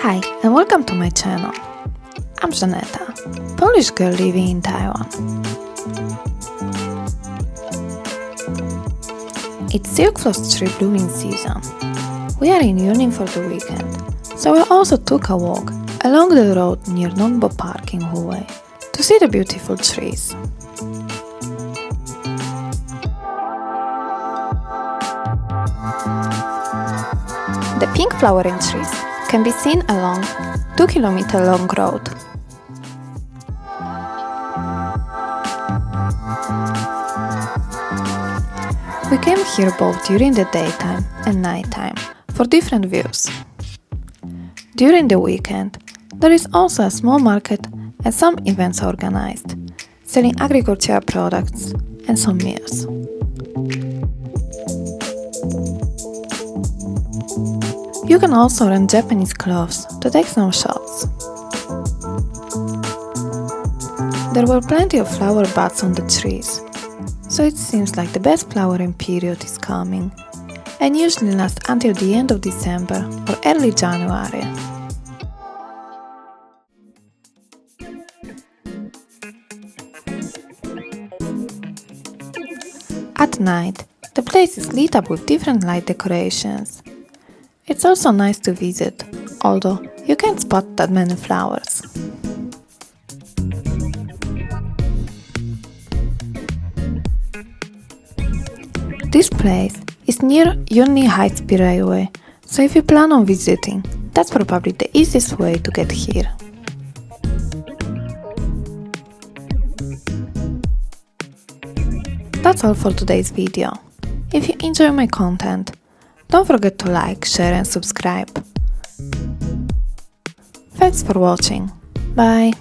Hi and welcome to my channel. I'm Żaneta, Polish girl living in Taiwan. It's silk floss tree blooming season. We are in Yunlin for the weekend, so we also took a walk along the road near Nongbo Park in Huwei to see the beautiful trees. The pink flowering trees can be seen along 2-kilometer long road. We came here both during the daytime and nighttime for different views. During the weekend, there is also a small market and some events organized, selling agricultural products and some meals. You can also rent Japanese clothes to take some shots. There were plenty of flower buds on the trees, so it seems like the best flowering period is coming, and usually lasts until the end of December or early January. At night, the place is lit up with different light decorations. It's also nice to visit, although you can't spot that many flowers. This place is near Yunlin High-Speed Railway, so if you plan on visiting, that's probably the easiest way to get here. That's all for today's video. If you enjoy my content, don't forget to like, share and subscribe. Thanks for watching. Bye!